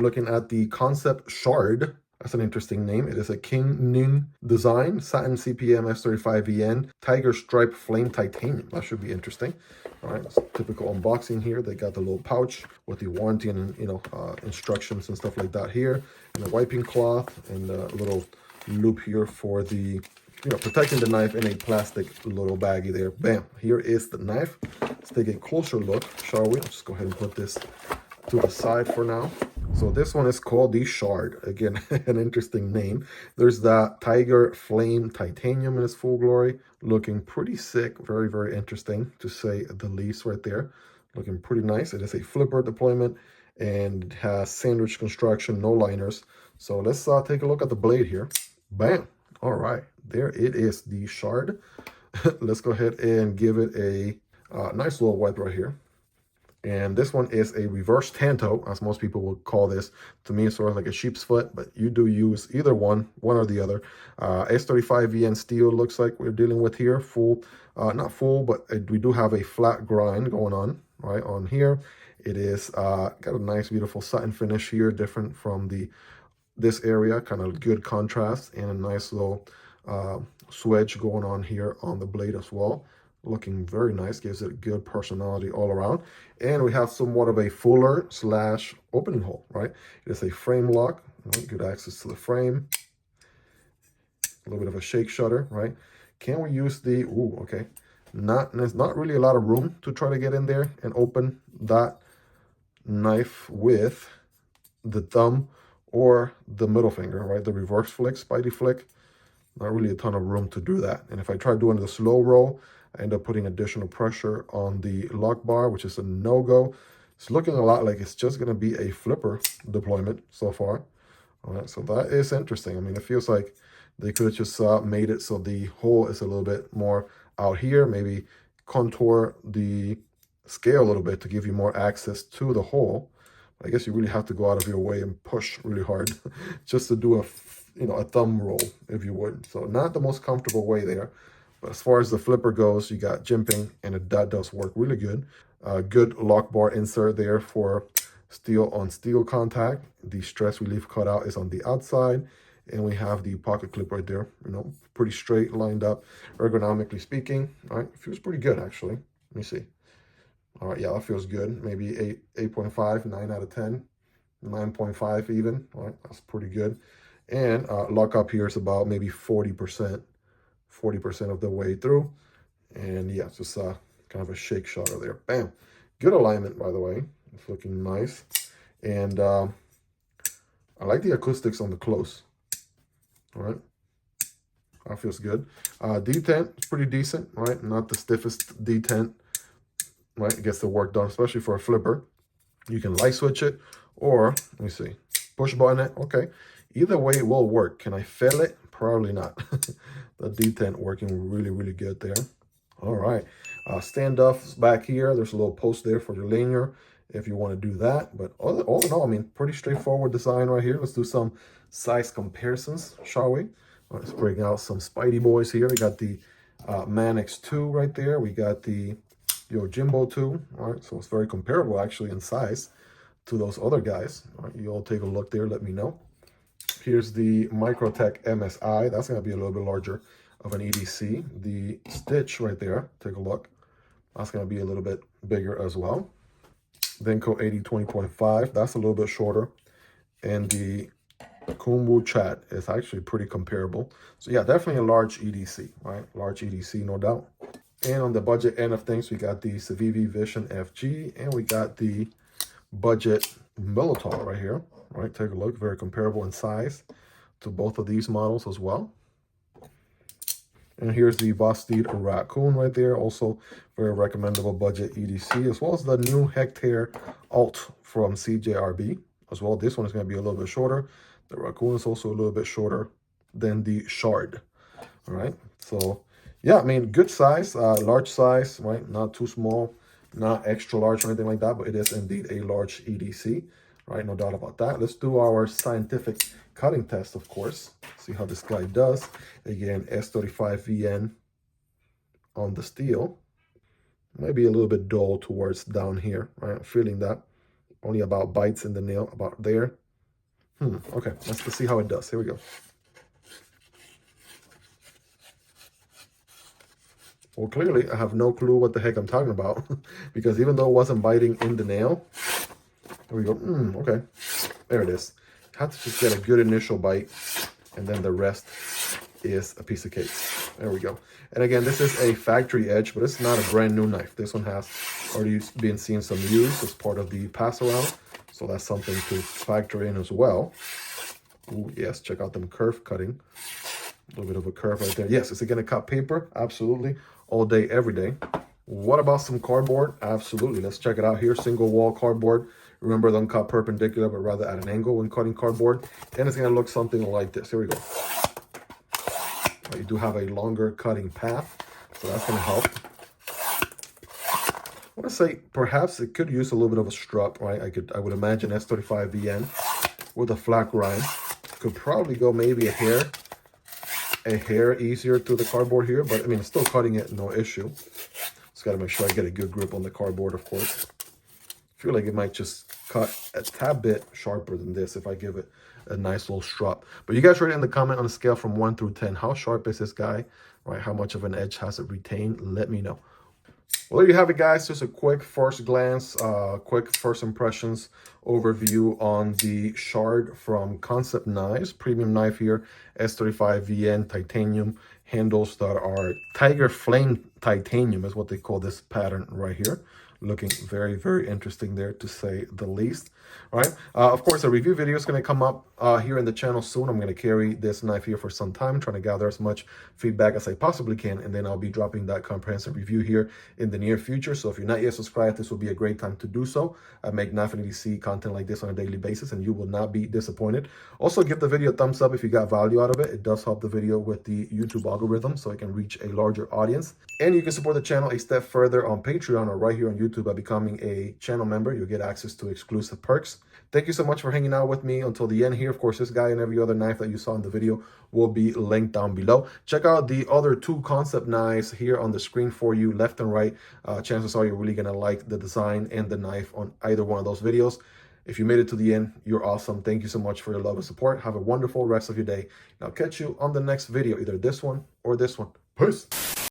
looking at the Kansept Shard. That's an interesting name. It is a King Ning design, satin CPM S35VN, tiger stripe flame titanium. That should be interesting. All right, it's typical unboxing here. They got the little pouch with the warranty and instructions and stuff like that here, and a wiping cloth and a little loop here for the protecting the knife in a plastic little baggie there. Bam! Here is the knife. Let's take a closer look, shall we? Let's just go ahead and put this to the side for now. So this one is called the Shard. Again, an interesting name. There's that Tiger Flame Titanium in its full glory. Looking pretty sick. Very, very interesting to say the least right there. Looking pretty nice. It is a flipper deployment and it has sandwich construction, no liners. So let's take a look at the blade here. Bam! All right, there it is, the Shard. Let's go ahead and give it a nice little wipe right here. And this one is a reverse tanto, as most people would call this. To me, it's sort of like a sheep's foot, but you do use either one or the other. S35VN steel looks like we're dealing with here. Full, not full, but we do have a flat grind going on, right, on here. It is got a nice, beautiful satin finish here, different from this area, kind of good contrast, and a nice little swedge going on here on the blade as well. Looking very nice, gives it good personality all around. And we have somewhat of a fuller slash opening hole, right? It is a frame lock, right? Good access to the frame. A little bit of a shake shutter, right? Can we use the, ooh, okay. There's not really a lot of room to try to get in there and open that knife with the thumb or the middle finger, right? The reverse flick, Spidey flick. Not really a ton of room to do that. And if I try doing the slow roll, I end up putting additional pressure on the lock bar, which is a no-go. It's looking a lot like it's just going to be a flipper deployment so far. All right, so that is interesting. I mean, it feels like they could have just made it so the hole is a little bit more out here, maybe contour the scale a little bit to give you more access to the hole. I guess you really have to go out of your way and push really hard just to do a thumb roll, if you would. So not the most comfortable way there. But as far as the flipper goes, you got jimping, and that does work really good. Good lock bar insert there for steel on steel contact. The stress relief cutout is on the outside, and we have the pocket clip right there. Pretty straight, lined up, ergonomically speaking. All right, feels pretty good actually. Let me see. All right, yeah, that feels good. Maybe 8.5, 9 out of 10, 9.5 even. All right, that's pretty good. And lock up here is about maybe 40% of the way through. And yeah, it's just kind of a shake shutter there. Bam. Good alignment, by the way. It's looking nice. And I like the acoustics on the close. All right. That feels good. Detent is pretty decent, right? Not the stiffest detent, right? It gets the work done, especially for a flipper. You can light switch it, or let me see, push button it. Okay. Either way, it will work. Can I fail it? Probably not. The detent working really, really good there. All right. Standoffs back here. There's a little post there for your linear if you want to do that. But all in all, I mean, pretty straightforward design right here. Let's do some size comparisons, shall we? Let's break out some Spidey boys here. We got the Manix 2 right there. We got the Yojimbo 2. All right, so it's very comparable actually in size to those other guys. All right, you all take a look there. Let me know. Here's the Microtech MSI. That's going to be a little bit larger of an EDC. The Stitch right there, take a look. That's going to be a little bit bigger as well. Demko AD 20.5, that's a little bit shorter. And the Kunwu Chad is actually pretty comparable. So yeah, definitely a large EDC, right? Large EDC, no doubt. And on the budget end of things, we got the Civivi Vision FG, and we got the budget Militaw right here. Right, take a look, very comparable in size to both of these models as well. And here's the Vosteed Raccoon right there, also very recommendable budget EDC, as well as the new Hectare Alt from CJRB as well. This one is going to be a little bit shorter. The Raccoon is also a little bit shorter than the Shard. All right, so yeah, I mean, good size, large size, right? Not too small, not extra large or anything like that, but it is indeed a large EDC. Right, no doubt about that. Let's do our scientific cutting test, of course. See how this guy does. Again, S35VN on the steel. Maybe a little bit dull towards down here, right? I'm feeling that. Only about bites in the nail, about there. Okay, let's see how it does. Here we go. Well, clearly, I have no clue what the heck I'm talking about because even though it wasn't biting in the nail, there we go. Okay, there it is. Have to just get a good initial bite, and then the rest is a piece of cake. There we go. And again, this is a factory edge, but it's not a brand new knife. This one has already been seeing some use as part of the pass around. So that's something to factor in as well. Ooh, yes, check out them curve cutting. A little bit of a curve right there. Yes, is it going to cut paper? Absolutely. All day, every day. What about some cardboard? Absolutely. Let's check it out here. Single wall cardboard. Remember, don't cut perpendicular, but rather at an angle when cutting cardboard. And it's going to look something like this. Here we go. You do have a longer cutting path, so that's going to help. I want to say perhaps it could use a little bit of a strut, right? I would imagine S35 VN with a flat grind could probably go maybe a hair easier through the cardboard here, but I mean, it's still cutting it, no issue. Just got to make sure I get a good grip on the cardboard, of course. I feel like it might just cut a tad bit sharper than this if I give it a nice little strut. But you guys rate in the comment on a scale from 1 through 10. How sharp is this guy, right? How much of an edge has it retained? Let me know. Well, there you have it, guys. Just a quick first glance, quick first impressions overview on the Shard from Kansept Knives. Premium knife here, S35 VN titanium handles that are tiger flame titanium is what they call this pattern right here. Looking very, very interesting there, to say the least. All right. Of course, a review video is going to come up here in the channel soon. I'm going to carry this knife here for some time, trying to gather as much feedback as I possibly can, and then I'll be dropping that comprehensive review here in the near future. So if you're not yet subscribed, this will be a great time to do so. I make Knife and EDC content like this on a daily basis, and you will not be disappointed. Also, give the video a thumbs up if you got value out of it. It does help the video with the YouTube algorithm so it can reach a larger audience. And you can support the channel a step further on Patreon or right here on YouTube by becoming a channel member. You'll get access to exclusive perks. Thank you so much for hanging out with me until the end here. Of course, this guy and every other knife that you saw in the video will be linked down below. Check out the other two Kansept knives here on the screen for you, left and right. Chances are you're really going to like the design and the knife on either one of those videos. If you made it to the end, you're awesome. Thank you so much for your love and support. Have a wonderful rest of your day. And I'll catch you on the next video, either this one or this one. Peace.